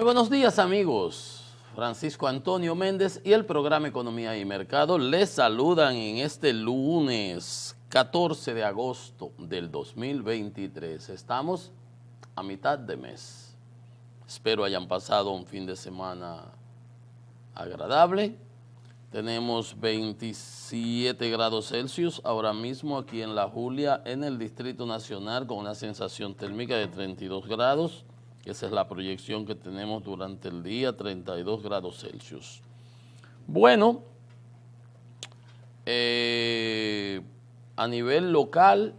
Muy buenos días, amigos. Francisco Antonio Méndez y el programa Economía y Mercado les saludan en este lunes 14 de agosto del 2023. Estamos a mitad de mes. Espero hayan pasado un fin de semana agradable. Tenemos 27 grados Celsius ahora mismo aquí en La Julia, en el Distrito Nacional, con una sensación térmica de 32 grados. Esa es la proyección que tenemos durante el día, 32 grados Celsius. Bueno, a nivel local,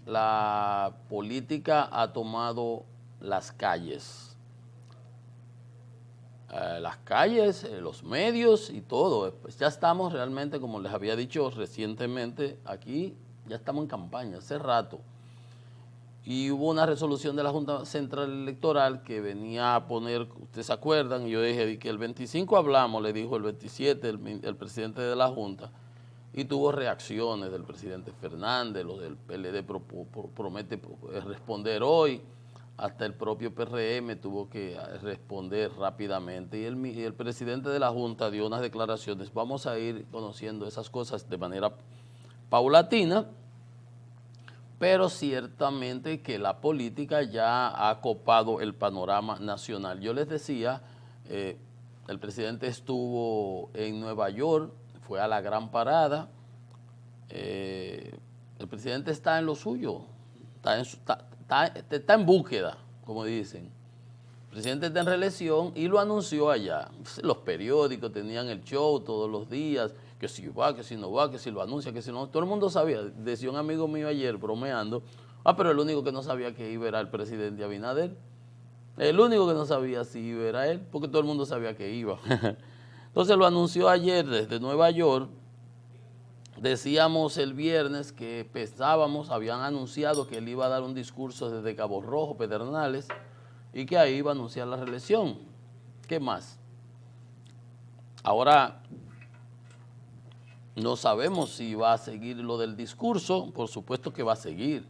la política ha tomado las calles. Los medios y todo. Pues ya estamos realmente, como les había dicho recientemente, aquí ya estamos en campaña, hace rato. Y hubo una resolución de la Junta Central Electoral que venía a poner, ustedes se acuerdan, y yo dije que el 25 hablamos, le dijo el 27 el presidente de la Junta, y tuvo reacciones del presidente Fernández, los del PLD promete responder hoy, hasta el propio PRM tuvo que responder rápidamente, y el presidente de la Junta dio unas declaraciones. Vamos a ir conociendo esas cosas de manera paulatina, pero ciertamente que la política ya ha copado el panorama nacional. Yo les decía, el presidente estuvo en Nueva York, fue a la gran parada, el presidente está en lo suyo, está en búsqueda, como dicen. El presidente está en reelección y lo anunció allá. Los periódicos tenían el show todos los días, que si va, que si no va, que si lo anuncia, que si no. Todo el mundo sabía. Decía un amigo mío ayer bromeando, pero el único que no sabía que iba era el presidente Abinader. El único que no sabía si iba era él, porque todo el mundo sabía que iba. Entonces lo anunció ayer desde Nueva York. Decíamos el viernes que pensábamos, habían anunciado que él iba a dar un discurso desde Cabo Rojo, Pedernales, y que ahí iba a anunciar la reelección. ¿Qué más? Ahora no sabemos si va a seguir lo del discurso. Por supuesto que va a seguir.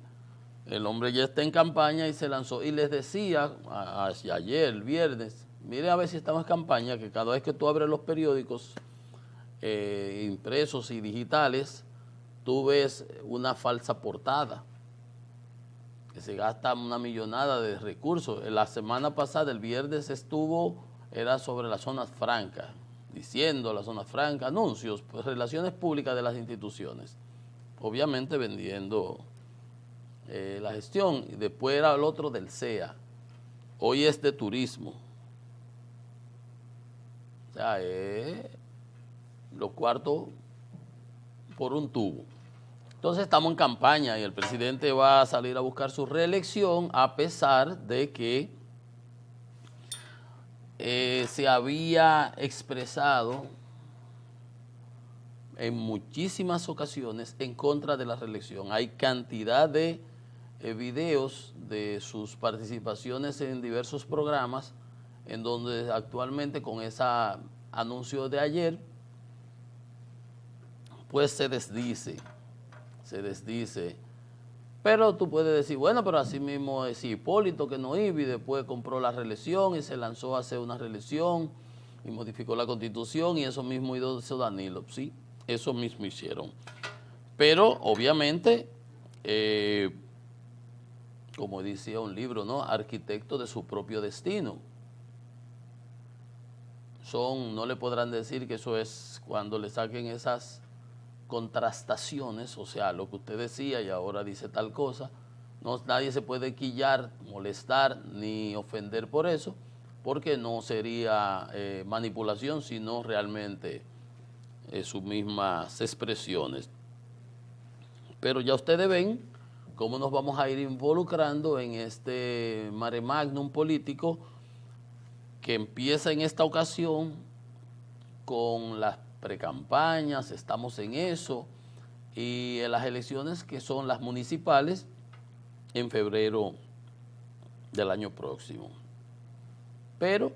El hombre ya está en campaña y se lanzó. Y les decía ayer, el viernes, mire a ver si estamos en campaña, que cada vez que tú abres los periódicos impresos y digitales, tú ves una falsa portada, que se gasta una millonada de recursos. La semana pasada, el viernes, era sobre las zonas francas, diciendo las zonas francas, anuncios, pues, relaciones públicas de las instituciones, obviamente vendiendo la gestión. Y después era el otro del CEA, hoy es de turismo. O sea, los cuartos por un tubo. Entonces estamos en campaña y el presidente va a salir a buscar su reelección, a pesar de que se había expresado en muchísimas ocasiones en contra de la reelección. Hay cantidad de videos de sus participaciones en diversos programas, en donde actualmente con ese anuncio de ayer, pues se desdice. Pero tú puedes decir, bueno, pero así mismo es Hipólito, que no iba y después compró la reelección y se lanzó a hacer una reelección y modificó la Constitución, y eso mismo hizo Danilo. Sí, eso mismo hicieron. Pero obviamente, como decía un libro, ¿no?, arquitecto de su propio destino. No le podrán decir que eso es cuando le saquen esas contrastaciones, o sea, lo que usted decía y ahora dice tal cosa. No, nadie se puede quillar, molestar ni ofender por eso, porque no sería manipulación, sino realmente sus mismas expresiones. Pero ya ustedes ven cómo nos vamos a ir involucrando en este mare magnum político que empieza en esta ocasión con las precampañas, estamos en eso, y en las elecciones que son las municipales en febrero del año próximo. Pero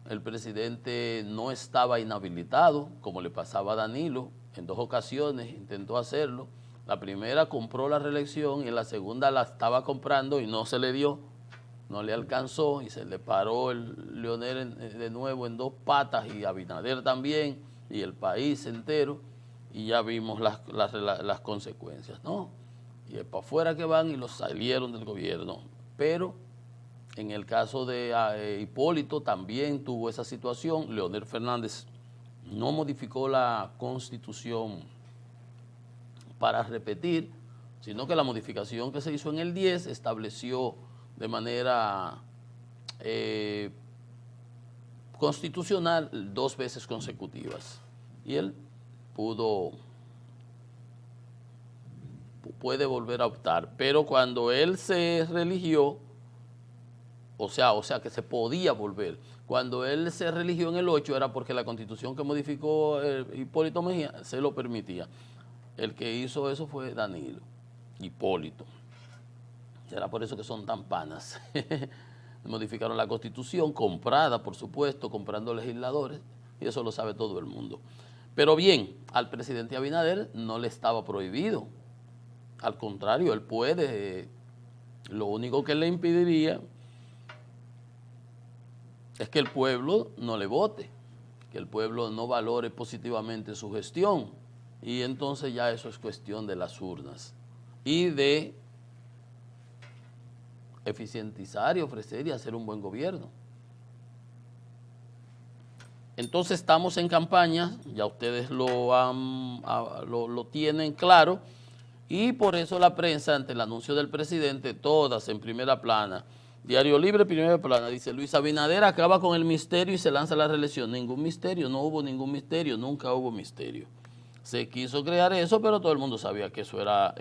el presidente no estaba inhabilitado, como le pasaba a Danilo. En 2 ocasiones intentó hacerlo. La primera compró la reelección y en la segunda la estaba comprando y no se le dio. no le alcanzó y se le paró el Leonel de nuevo en dos patas y Abinader también y el país entero y ya vimos las consecuencias, ¿no? Y es para afuera que van y los salieron del gobierno. Pero en el caso de Hipólito también tuvo esa situación. Leonel Fernández no modificó la Constitución para repetir, sino que la modificación que se hizo en el 10 estableció de manera constitucional 2 veces consecutivas. Y él puede volver a optar. Pero cuando él se religió, o sea que se podía volver. Cuando él se religió en el 8 era porque la Constitución que modificó Hipólito Mejía se lo permitía. El que hizo eso fue Danilo Hipólito. Será por eso que son tan panas. Modificaron la Constitución, comprada, por supuesto, comprando legisladores, y eso lo sabe todo el mundo. Pero bien, al presidente Abinader no le estaba prohibido. Al contrario, él puede. Lo único que le impediría es que el pueblo no le vote, que el pueblo no valore positivamente su gestión. Y entonces ya eso es cuestión de las urnas y de eficientizar y ofrecer y hacer un buen gobierno. Entonces estamos en campaña, ya ustedes lo tienen claro, y por eso la prensa, ante el anuncio del presidente, todas en primera plana, Diario Libre, primera plana, dice: Luis Abinader acaba con el misterio y se lanza a la reelección. Ningún misterio, no hubo ningún misterio, nunca hubo misterio. Se quiso crear eso, pero todo el mundo sabía que eso era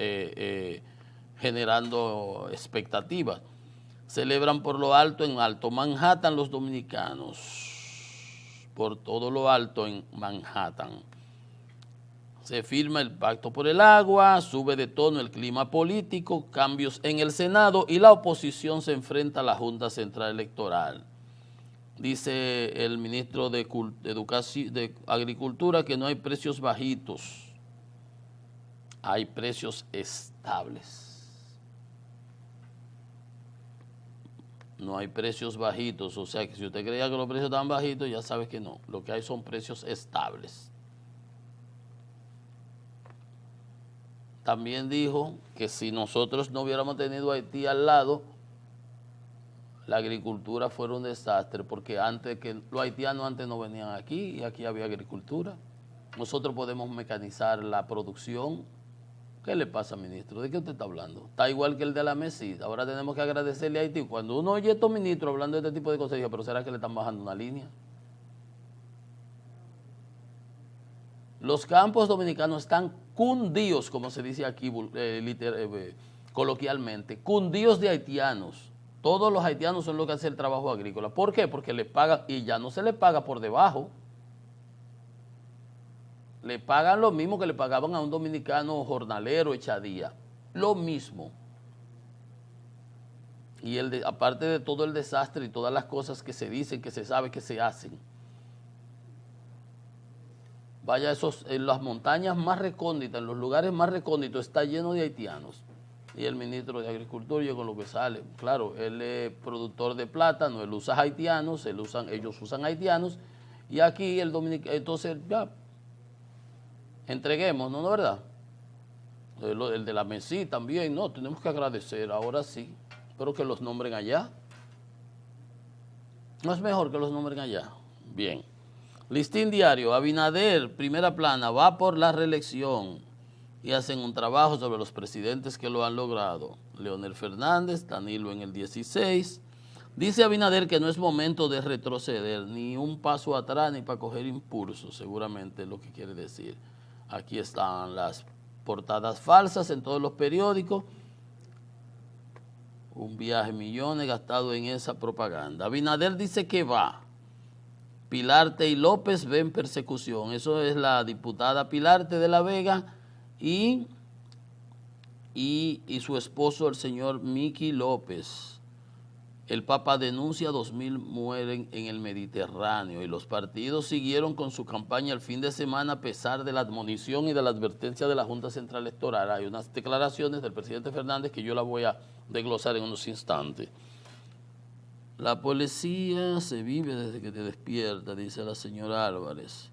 generando expectativas. Celebran por lo alto en Alto Manhattan los dominicanos, por todo lo alto en Manhattan. Se firma el pacto por el agua, sube de tono el clima político, cambios en el Senado y la oposición se enfrenta a la Junta Central Electoral. Dice el ministro de Agricultura que no hay precios bajitos, hay precios estables. No hay precios bajitos, o sea que si usted creía que los precios estaban bajitos, ya sabe que no, lo que hay son precios estables. También dijo que si nosotros no hubiéramos tenido a Haití al lado, la agricultura fuera un desastre, porque los haitianos antes no venían aquí y aquí había agricultura. Nosotros podemos mecanizar la producción. ¿Qué le pasa, ministro? ¿De qué usted está hablando? Está igual que el de la MESID. Ahora tenemos que agradecerle a Haití. Cuando uno oye a estos ministros hablando de este tipo de cosas, dice: pero ¿será que le están bajando una línea? Los campos dominicanos están cundidos, como se dice aquí coloquialmente, cundidos de haitianos. Todos los haitianos son los que hacen el trabajo agrícola. ¿Por qué? Porque le pagan, y ya no se le paga por debajo. Le pagan lo mismo que le pagaban a un dominicano jornalero echadía. Lo mismo. Y aparte de todo el desastre y todas las cosas que se dicen, que se sabe que se hacen. Vaya, en las montañas más recónditas, en los lugares más recónditos, está lleno de haitianos. Y el ministro de Agricultura, yo con lo que sale, claro, él es productor de plátano, él usa haitianos, ellos usan haitianos, y aquí el dominicano, entonces ya, entreguemos, ¿no? ¿No, verdad? El de la MESI también, no, tenemos que agradecer, ahora sí, pero que los nombren allá. ¿No es mejor que los nombren allá? Bien. Listín Diario: Abinader, primera plana, va por la reelección y hacen un trabajo sobre los presidentes que lo han logrado. Leonel Fernández, Danilo en el 16. Dice Abinader que no es momento de retroceder, ni un paso atrás, ni para coger impulso, seguramente es lo que quiere decir. Aquí están las portadas falsas en todos los periódicos. Un viaje, millones gastados en esa propaganda. Abinader dice que va. Pilarte y López ven persecución. Eso es la diputada Pilarte de la Vega y su esposo, el señor Miki López. El Papa denuncia 2.000 mueren en el Mediterráneo y los partidos siguieron con su campaña el fin de semana a pesar de la admonición y de la advertencia de la Junta Central Electoral. Hay unas declaraciones del presidente Fernández que yo las voy a desglosar en unos instantes. La policía se vive desde que te despierta, dice la señora Álvarez,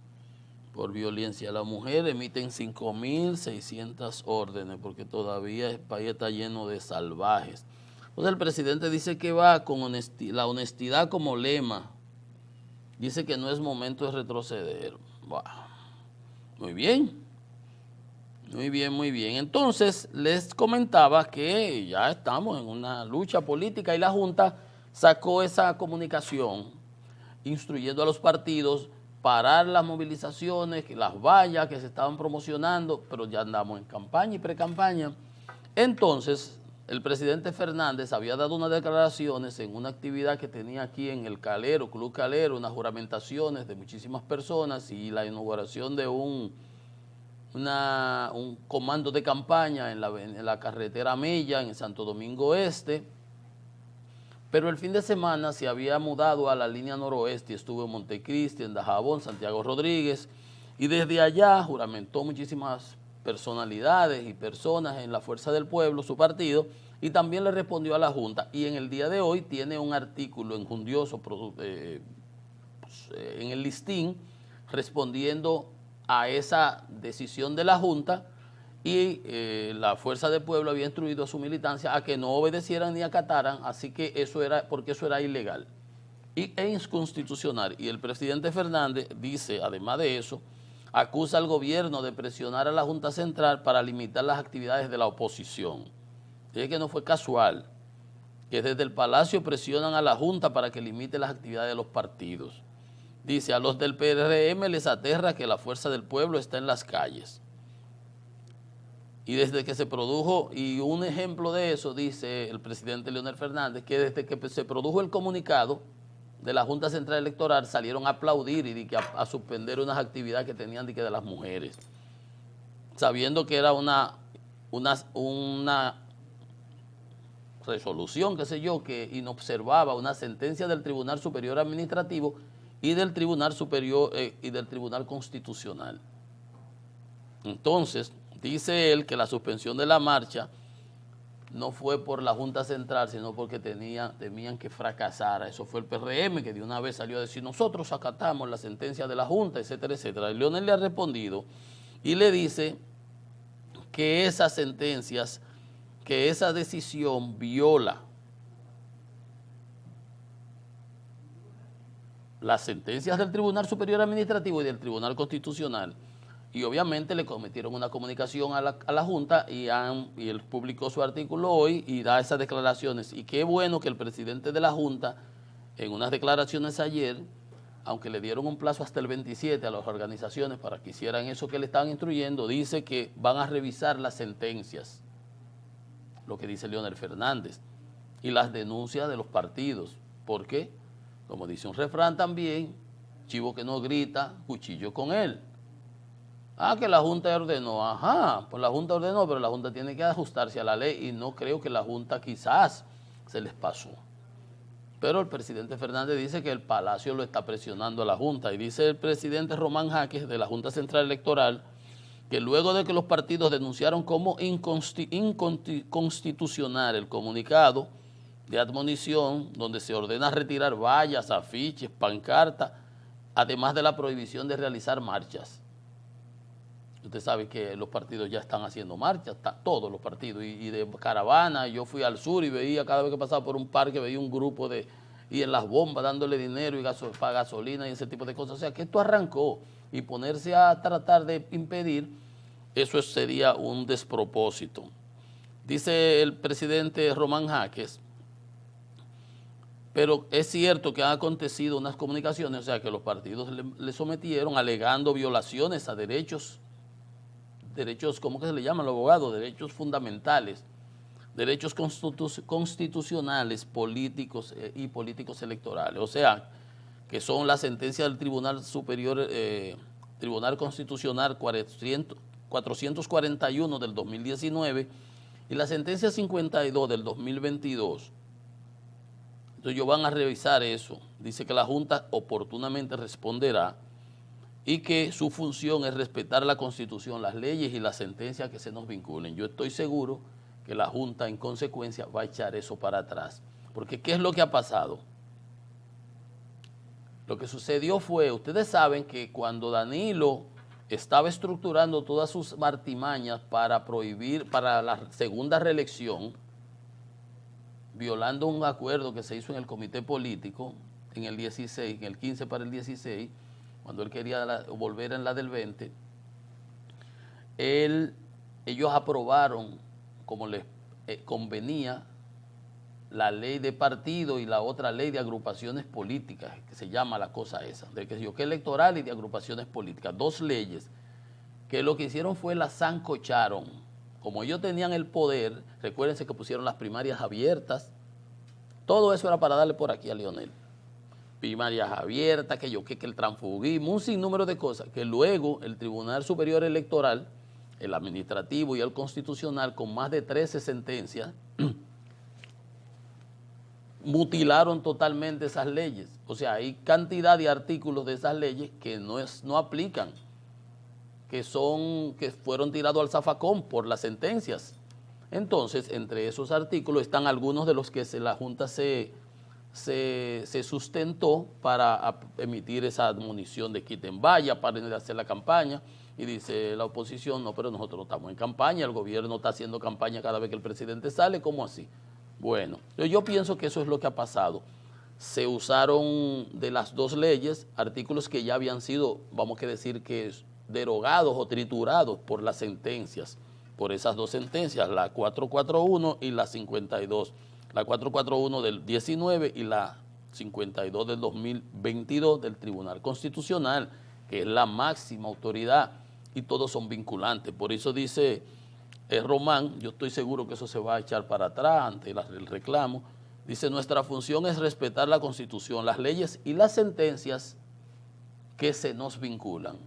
por violencia. Las mujeres emiten 5.600 órdenes porque todavía el país está lleno de salvajes. Entonces el presidente dice que va con la honestidad como lema. Dice que no es momento de retroceder. Wow. Muy bien. Muy bien, muy bien. Entonces, les comentaba que ya estamos en una lucha política y la Junta sacó esa comunicación instruyendo a los partidos parar las movilizaciones, las vallas que se estaban promocionando, pero ya andamos en campaña y pre-campaña. Entonces, el presidente Fernández había dado unas declaraciones en una actividad que tenía aquí en el Calero, Club Calero, unas juramentaciones de muchísimas personas y la inauguración de un comando de campaña en la carretera Mella, en Santo Domingo Este, pero el fin de semana se había mudado a la línea noroeste y estuvo en Montecristi, en Dajabón, Santiago Rodríguez, y desde allá juramentó muchísimas personalidades y personas en la Fuerza del Pueblo, su partido, y también le respondió a la Junta, y en el día de hoy tiene un artículo enjundioso en el listín, respondiendo a esa decisión de la Junta, y la Fuerza del Pueblo había instruido a su militancia a que no obedecieran ni acataran, así que porque eso era ilegal e inconstitucional. Y el presidente Fernández dice, además de eso, acusa al gobierno de presionar a la Junta Central para limitar las actividades de la oposición. Dice que no fue casual, que desde el Palacio presionan a la Junta para que limite las actividades de los partidos. Dice, a los del PRM les aterra que la Fuerza del Pueblo está en las calles. Y desde que se produjo, y un ejemplo de eso, dice el presidente Leonel Fernández, que desde que se produjo el comunicado de la Junta Central Electoral salieron a aplaudir y a suspender unas actividades que tenían de las mujeres, sabiendo que era una resolución, qué sé yo, que inobservaba una sentencia del Tribunal Superior Administrativo y del Tribunal Superior y del Tribunal Constitucional. Entonces, dice él que la suspensión de la marcha no fue por la Junta Central, sino porque temían que fracasara. Eso fue el PRM que de una vez salió a decir, nosotros acatamos la sentencia de la Junta, etcétera, etcétera. Y Leonel le ha respondido y le dice que esas sentencias, que esa decisión viola las sentencias del Tribunal Superior Administrativo y del Tribunal Constitucional. Y obviamente le cometieron una comunicación a la Junta y él publicó su artículo hoy y da esas declaraciones. Y qué bueno que el presidente de la Junta, en unas declaraciones ayer, aunque le dieron un plazo hasta el 27 a las organizaciones para que hicieran eso que le estaban instruyendo, dice que van a revisar las sentencias, lo que dice Leonel Fernández, y las denuncias de los partidos. ¿Por qué? Como dice un refrán también, chivo que no grita, cuchillo con él. Ah, que la Junta ordenó. Ajá, pues la Junta ordenó, pero la Junta tiene que ajustarse a la ley y no creo que la Junta quizás se les pasó. Pero el presidente Fernández dice que el Palacio lo está presionando a la Junta y dice el presidente Román Jaques de la Junta Central Electoral que luego de que los partidos denunciaron como inconstitucional el comunicado de admonición donde se ordena retirar vallas, afiches, pancartas, además de la prohibición de realizar marchas. Usted sabe que los partidos ya están haciendo marchas, todos los partidos, y de caravana. Yo fui al sur y veía, cada vez que pasaba por un parque, veía un grupo y en las bombas dándole dinero y para gasolina y ese tipo de cosas. O sea, que esto arrancó y ponerse a tratar de impedir, eso sería un despropósito. Dice el presidente Román Jaques, pero es cierto que han acontecido unas comunicaciones, o sea, que los partidos le sometieron alegando violaciones a derechos, ¿cómo que se le llaman los abogados? Derechos fundamentales, derechos constitucionales, políticos y políticos electorales. O sea, que son la sentencia del Tribunal Superior, Tribunal Constitucional 441 del 2019 y la sentencia 52 del 2022. Entonces ellos van a revisar eso. Dice que la Junta oportunamente responderá y que su función es respetar la Constitución, las leyes y las sentencias que se nos vinculen. Yo estoy seguro que la Junta en consecuencia va a echar eso para atrás. Porque ¿qué es lo que ha pasado? Lo que sucedió fue, ustedes saben que cuando Danilo estaba estructurando todas sus artimañas para prohibir, para la segunda reelección, violando un acuerdo que se hizo en el comité político en el 16, en el 15 para el 16, cuando él quería volver en la del 20, ellos aprobaron, como les convenía, la ley de partido y la otra ley de agrupaciones políticas, que se llama la cosa esa, de que yo que electoral y de agrupaciones políticas, dos leyes que lo que hicieron fue las sancocharon. Como ellos tenían el poder, recuérdense que pusieron las primarias abiertas, todo eso era para darle por aquí a Leonel. Primarias abiertas, que el transfugismo, un sinnúmero de cosas, que luego el Tribunal Superior Electoral, el administrativo y el constitucional, con más de 13 sentencias, mutilaron totalmente esas leyes. O sea, hay cantidad de artículos de esas leyes que no aplican, que fueron tirados al zafacón por las sentencias. Entonces, entre esos artículos están algunos de los que la Junta se sustentó para emitir esa admonición de quiten vaya, paren de hacer la campaña. Y dice la oposición, no, pero nosotros no estamos en campaña, el gobierno está haciendo campaña cada vez que el presidente sale, ¿cómo así? Bueno, yo pienso que eso es lo que ha pasado. Se usaron de las dos leyes artículos que ya habían sido, vamos a decir que derogados o triturados por las sentencias, por esas dos sentencias, la 441 y la 52. La 441 del 19 y la 52 del 2022 del Tribunal Constitucional, que es la máxima autoridad y todos son vinculantes. Por eso dice Román, yo estoy seguro que eso se va a echar para atrás ante el reclamo, dice, nuestra función es respetar la Constitución, las leyes y las sentencias que se nos vinculan,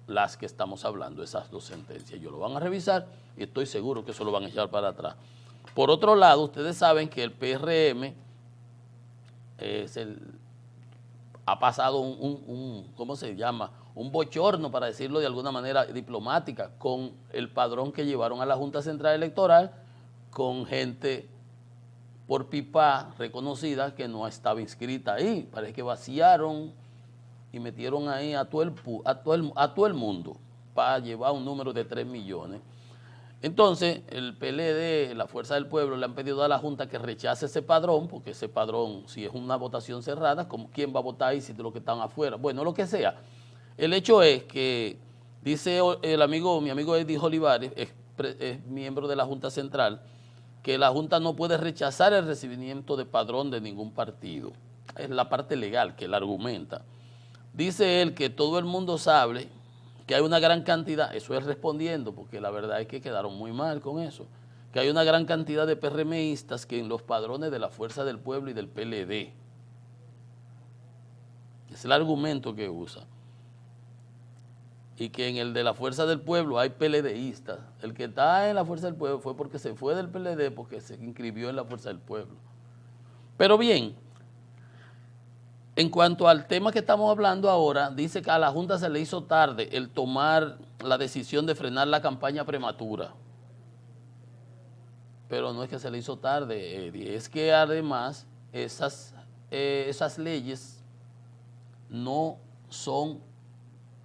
las que estamos hablando, esas dos sentencias. Ellos lo van a revisar y estoy seguro que eso lo van a echar para atrás. Por otro lado, ustedes saben que el PRM ha pasado ¿cómo se llama? Un bochorno, para decirlo de alguna manera diplomática, con el padrón que llevaron a la Junta Central Electoral, con gente por pipa reconocida que no estaba inscrita ahí. Parece que vaciaron y metieron ahí a todo el mundo para llevar un número de 3 millones. Entonces, el PLD, la Fuerza del Pueblo, le han pedido a la Junta que rechace ese padrón, porque ese padrón, si es una votación cerrada, ¿quién va a votar ahí si de los que están afuera? Bueno, lo que sea. El hecho es que, dice mi amigo Eddie Olivares, es miembro de la Junta Central, que la Junta no puede rechazar el recibimiento de padrón de ningún partido. Es la parte legal que él argumenta. Dice él que todo el mundo sabe que hay una gran cantidad, eso es respondiendo, porque la verdad es que quedaron muy mal con eso, que hay una gran cantidad de PRMistas que en los padrones de la Fuerza del Pueblo y del PLD. Es el argumento que usa. Y que en el de la Fuerza del Pueblo hay PLDistas. El que está en la Fuerza del Pueblo fue porque se fue del PLD, porque se inscribió en la Fuerza del Pueblo. Pero bien, en cuanto al tema que estamos hablando ahora, dice que a la Junta se le hizo tarde el tomar la decisión de frenar la campaña prematura. Pero no es que se le hizo tarde, Eddie, es que además esas leyes no son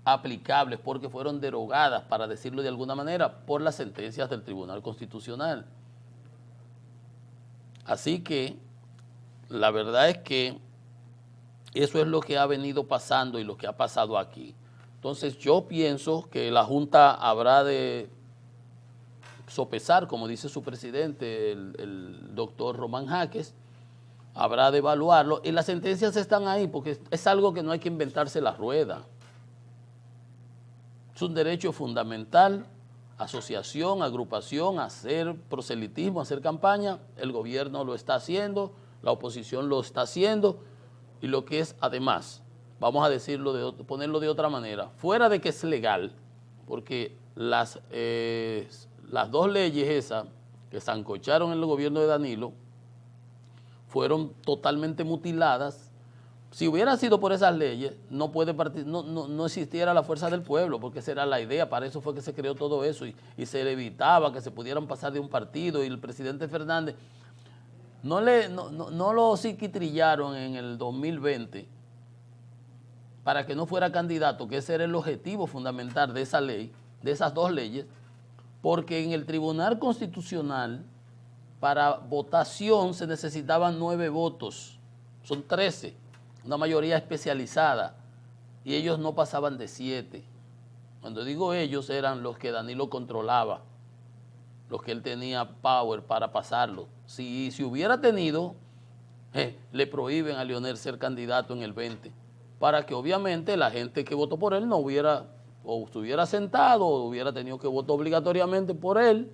aplicables porque fueron derogadas, para decirlo de alguna manera, por las sentencias del Tribunal Constitucional. Así que la verdad es que eso es lo que ha venido pasando y lo que ha pasado aquí. Entonces yo pienso que la Junta habrá de sopesar, como dice su presidente, el doctor Román Jaques, habrá de evaluarlo, y las sentencias están ahí porque es algo que no hay que inventarse la rueda. Es un derecho fundamental, asociación, agrupación, hacer proselitismo, hacer campaña, el gobierno lo está haciendo, la oposición lo está haciendo, y lo que es además, vamos a decirlo, ponerlo de otra manera, fuera de que es legal, porque las dos leyes esas que sancocharon en el gobierno de Danilo fueron totalmente mutiladas. Si hubiera sido por esas leyes, no existiera la Fuerza del Pueblo, porque esa era la idea, para eso fue que se creó todo eso, y se evitaba que se pudieran pasar de un partido, y el presidente Fernández no lo psiquitrillaron en el 2020 para que no fuera candidato, que ese era el objetivo fundamental de esa ley, de esas dos leyes, porque en el Tribunal Constitucional para votación se necesitaban 9 votos, son 13, una mayoría especializada, y ellos no pasaban de 7. Cuando digo ellos, eran los que Danilo controlaba, los que él tenía power para pasarlo. Si hubiera tenido, le prohíben a Leonel ser candidato en el 20, para que obviamente la gente que votó por él no hubiera, o estuviera sentado, o hubiera tenido que votar obligatoriamente por él,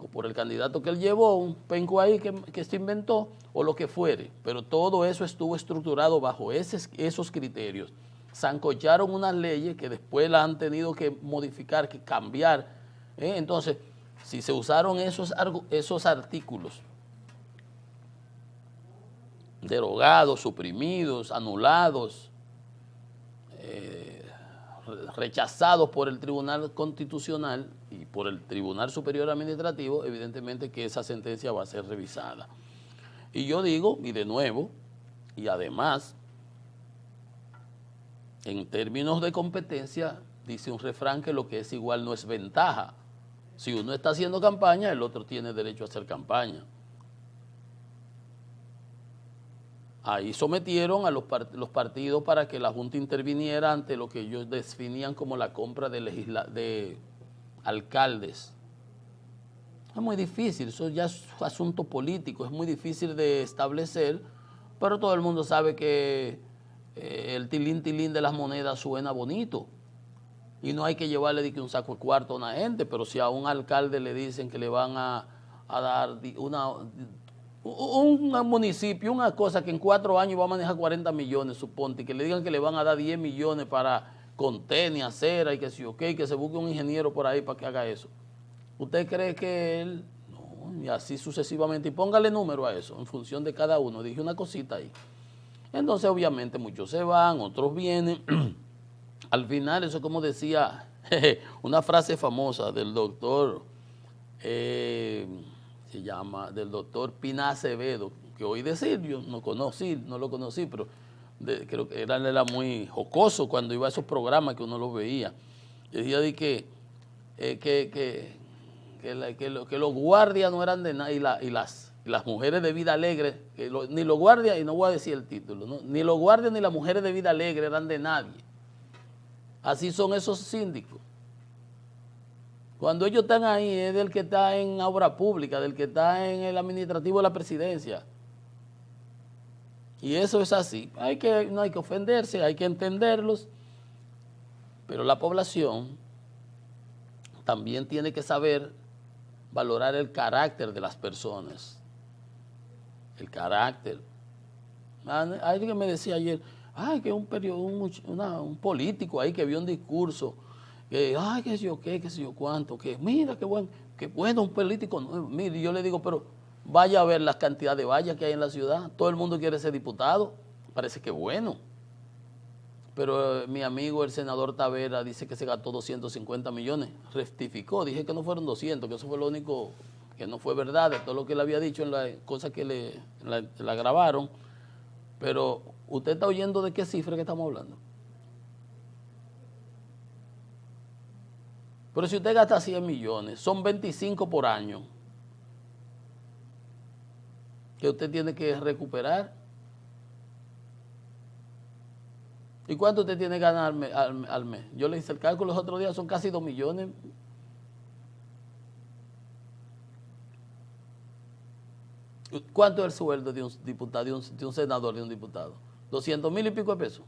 o por el candidato que él llevó, un penco ahí que se inventó, o lo que fuere. Pero todo eso estuvo estructurado bajo esos criterios. Sancocharon unas leyes que después las han tenido que modificar, que cambiar. Entonces, si se usaron esos artículos derogados, suprimidos, anulados, rechazados por el Tribunal Constitucional y por el Tribunal Superior Administrativo, evidentemente que esa sentencia va a ser revisada. Y yo digo, y de nuevo, y además, en términos de competencia, dice un refrán que lo que es igual no es ventaja. Si uno está haciendo campaña, el otro tiene derecho a hacer campaña. Ahí sometieron a los partidos para que la Junta interviniera ante lo que ellos definían como la compra de alcaldes. Es muy difícil, eso ya es asunto político, es muy difícil de establecer, pero todo el mundo sabe que el tilín tilín de las monedas suena bonito. Y no hay que llevarle de que un saco de cuarto a una gente, pero si a un alcalde le dicen que le van a dar un municipio, una cosa que en 4 años va a manejar 40 millones, suponte, y que le digan que le van a dar 10 millones para contener, acera y que sí, ok, que se busque un ingeniero por ahí para que haga eso. ¿Usted cree que él? No, y así sucesivamente. Y póngale número a eso, en función de cada uno. Dije una cosita ahí. Entonces, obviamente, muchos se van, otros vienen. Al final, eso como decía una frase famosa del doctor, se llama, del doctor Pina Acevedo, que oí decir, yo no lo conocí, pero creo que era muy jocoso cuando iba a esos programas que uno los veía. Y decía de que los guardias no eran de nada, y las mujeres de vida alegre, ni los guardias, y no voy a decir el título, ¿no? Ni los guardias ni las mujeres de vida alegre eran de nadie. Así son esos síndicos. Cuando ellos están ahí es del que está en obra pública, del que está en el administrativo de la presidencia. Y eso es así. No hay que ofenderse, hay que entenderlos, pero la población también tiene que saber valorar el carácter de las personas. El carácter. Alguien me decía ayer, que un político ahí que vio un discurso, que qué sé yo qué, qué sé yo cuánto, que mira qué bueno un político nuevo. Mire, yo le digo, pero vaya a ver la cantidad de vallas que hay en la ciudad, todo el mundo quiere ser diputado, parece que bueno. Pero mi amigo el senador Tavera dice que se gastó 250 millones, rectificó, dije que no fueron 200, que eso fue lo único que no fue verdad de todo lo que él había dicho en la cosa que la grabaron. Pero usted está oyendo de qué cifra que estamos hablando. Pero si usted gasta 100 millones, son 25 por año que usted tiene que recuperar. ¿Y cuánto usted tiene que ganar al mes? Yo le hice el cálculo los otros días, son casi 2 millones. ¿Cuánto es el sueldo de un diputado, de un senador, de un diputado? 200,000 y pico de pesos.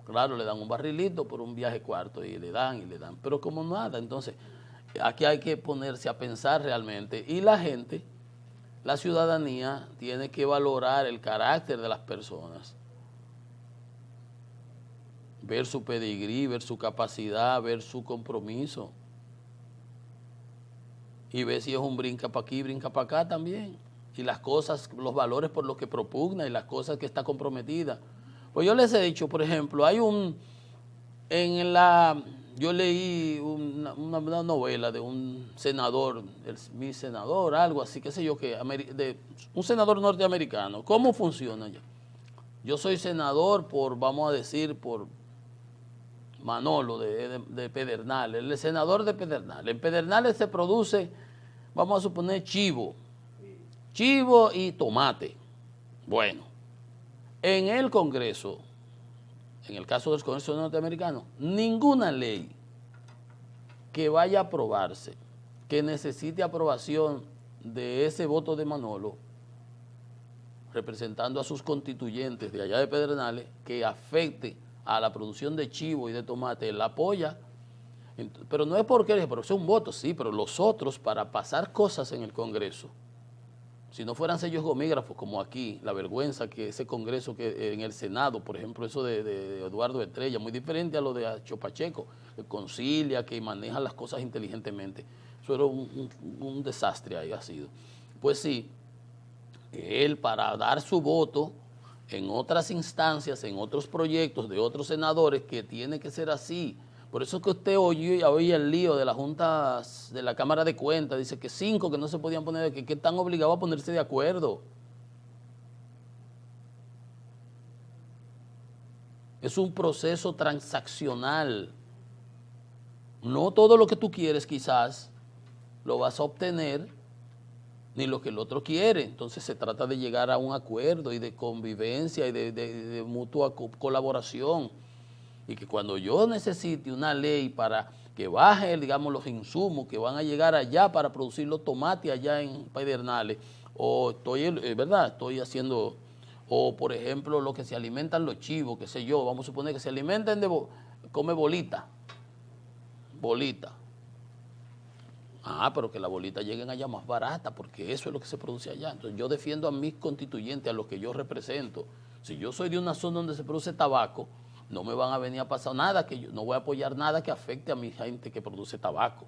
Claro, le dan un barrilito por un viaje cuarto y le dan. Pero como nada, entonces, aquí hay que ponerse a pensar realmente. Y la gente, la ciudadanía, tiene que valorar el carácter de las personas. Ver su pedigrí, ver su capacidad, ver su compromiso. Y ver si es un brinca para aquí, brinca para acá también. Y las cosas, los valores por los que propugna y las cosas que está comprometida. Pues yo les he dicho, por ejemplo, yo leí una novela de un senador, mi senador, algo así, qué sé yo qué, un senador norteamericano. ¿Cómo funciona ya? Yo soy senador por, vamos a decir, por Manolo de Pedernales, el senador de Pedernales. En Pedernales se produce, vamos a suponer, chivo y tomate. Bueno, en el Congreso, en el caso del Congreso norteamericano, ninguna ley que vaya a aprobarse, que necesite aprobación de ese voto de Manolo, representando a sus constituyentes de allá de Pedernales, que afecte a la producción de chivo y de tomate, él la apoya. Pero no es porque es un voto, sí, pero los otros, para pasar cosas en el Congreso, si no fueran sellos gomígrafos como aquí, la vergüenza que ese Congreso, que en el Senado, por ejemplo, eso de Eduardo Estrella, muy diferente a lo de Acho Pacheco, que concilia, que maneja las cosas inteligentemente. Eso era un desastre ahí ha sido. Pues sí, él para dar su voto en otras instancias, en otros proyectos de otros senadores, que tiene que ser así. Por eso es que usted oye el lío de la Junta de la Cámara de Cuentas, dice que 5 que no se podían poner, que están obligados a ponerse de acuerdo. Es un proceso transaccional. No todo lo que tú quieres quizás lo vas a obtener, ni lo que el otro quiere. Entonces se trata de llegar a un acuerdo y de convivencia y de mutua colaboración. Y que cuando yo necesite una ley para que baje, digamos, los insumos que van a llegar allá para producir los tomates allá en Pedernales, o estoy haciendo, o por ejemplo, lo que se alimentan los chivos, qué sé yo, vamos a suponer que se alimentan come bolita. Pero que la bolita lleguen allá más barata, porque eso es lo que se produce allá. Entonces yo defiendo a mis constituyentes, a los que yo represento. Si yo soy de una zona donde se produce tabaco, no me van a venir a pasar nada, que yo no voy a apoyar nada que afecte a mi gente que produce tabaco.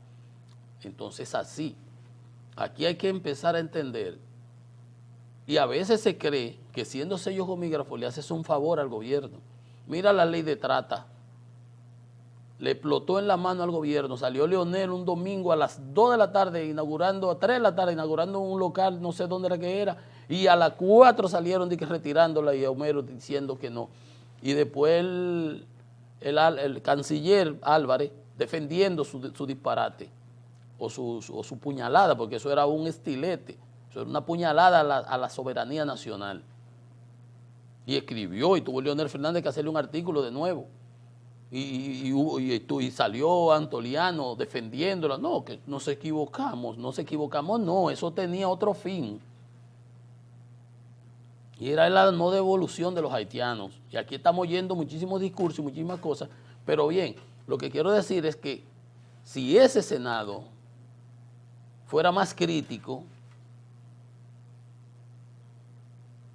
Entonces así, aquí hay que empezar a entender, y a veces se cree que siendo sellos gomígrafos le haces un favor al gobierno. Mira la ley de trata. Le explotó en la mano al gobierno, salió Leonel un domingo a las 2 de la tarde, a 3 de la tarde, inaugurando un local, no sé dónde era que era, y a las 4 salieron retirándola y Homero diciendo que no. Y después el canciller Álvarez defendiendo su disparate o su puñalada, porque eso era un estilete, eso era una puñalada a la soberanía nacional. Y escribió, y tuvo Leonel Fernández que hacerle un artículo de nuevo. Y salió Antoliano defendiéndola. No, que nos equivocamos, no, eso tenía otro fin. Y era la no devolución de los haitianos. Y aquí estamos oyendo muchísimos discursos y muchísimas cosas, pero bien, lo que quiero decir es que si ese Senado fuera más crítico,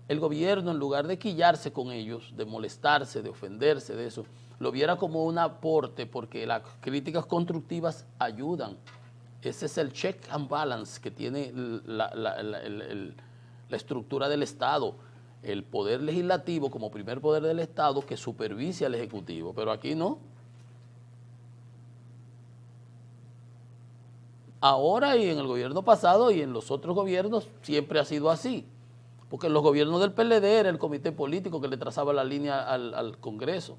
el gobierno, en lugar de quillarse con ellos, de molestarse, de ofenderse de eso, lo viera como un aporte, porque las críticas constructivas ayudan. Ese es el check and balance que tiene la estructura del Estado, el poder legislativo como primer poder del Estado que supervise al Ejecutivo, pero aquí no. Ahora y en el gobierno pasado y en los otros gobiernos siempre ha sido así, porque en los gobiernos del PLD era el comité político que le trazaba la línea al Congreso.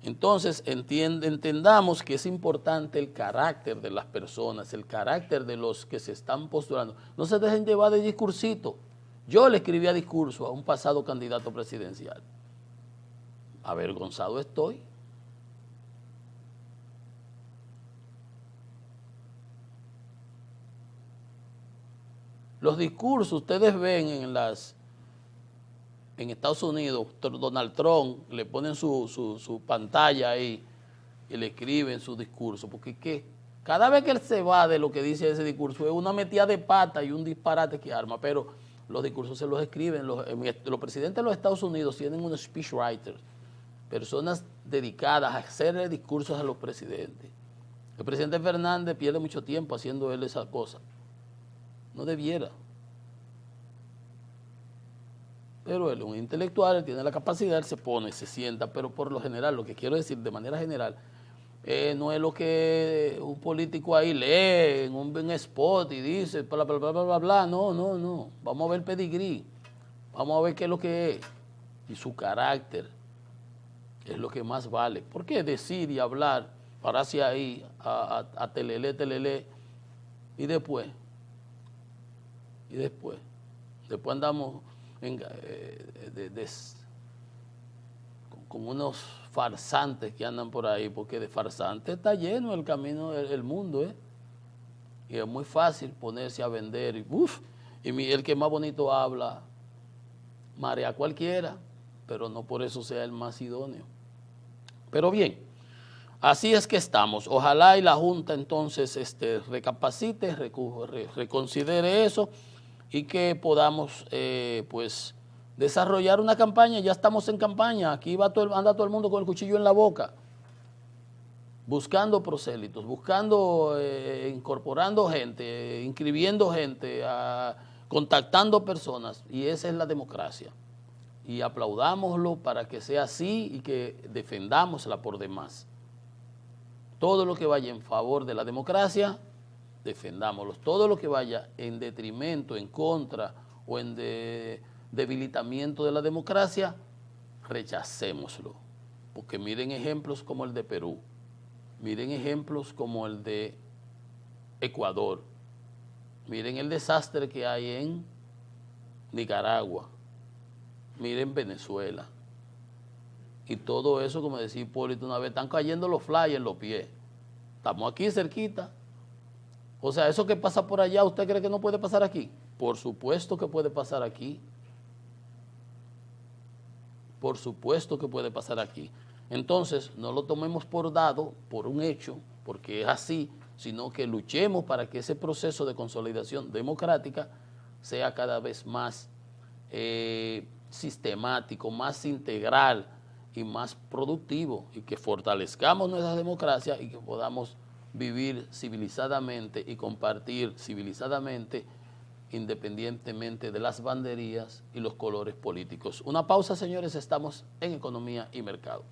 Entonces, entendamos que es importante el carácter de las personas, el carácter de los que se están postulando. No se dejen llevar de discursito. Yo le escribía discurso a un pasado candidato presidencial. Avergonzado estoy. Los discursos, ustedes ven en Estados Unidos, Donald Trump, le ponen su pantalla ahí y le escriben su discurso, porque cada vez que él se va de lo que dice ese discurso es una metida de pata y un disparate que arma, pero los discursos se los escriben. Los presidentes de los Estados Unidos tienen unos speechwriters, personas dedicadas a hacerle discursos a los presidentes. El presidente Fernández pierde mucho tiempo haciendo él esa cosa. No debiera. Pero él es un intelectual, él tiene la capacidad, él se pone, se sienta, pero por lo general, lo que quiero decir de manera general, No es lo que un político ahí lee en un spot y dice, bla, bla, bla, bla, bla, bla. No, no, no. Vamos a ver el pedigrí. Vamos a ver qué es lo que es. Y su carácter es lo que más vale. ¿Por qué decir y hablar, pararse ahí a telele, telele, y después? Y después andamos con unos farsantes que andan por ahí, porque de farsantes está lleno el camino, el mundo, ¿eh? Y es muy fácil ponerse a vender, y el que más bonito habla, marea a cualquiera, pero no por eso sea el más idóneo. Pero bien, así es que estamos. Ojalá y la Junta entonces recapacite, reconsidere eso y que podamos pues desarrollar una campaña. Ya estamos en campaña. Aquí anda todo el mundo con el cuchillo en la boca, buscando prosélitos, buscando, incorporando gente, inscribiendo gente, contactando personas. Y esa es la democracia. Y aplaudámoslo para que sea así y que defendámosla por demás. Todo lo que vaya en favor de la democracia, defendámoslo. Todo lo que vaya en detrimento, en contra o en debilitamiento de la democracia, rechacémoslo. Porque miren ejemplos como el de Perú, miren ejemplos como el de Ecuador, miren el desastre que hay en Nicaragua, miren Venezuela. Y todo eso, como decía Hipólito una vez, están cayendo los flyers en los pies. Estamos aquí cerquita. O sea, eso que pasa por allá, ¿usted cree que no puede pasar aquí? Por supuesto que puede pasar aquí. Por supuesto que puede pasar aquí. Entonces, no lo tomemos por dado, por un hecho, porque es así, sino que luchemos para que ese proceso de consolidación democrática sea cada vez más sistemático, más integral y más productivo, y que fortalezcamos nuestra democracia y que podamos vivir civilizadamente y compartir civilizadamente independientemente de las banderías y los colores políticos. Una pausa, señores, estamos en Economía y Mercado.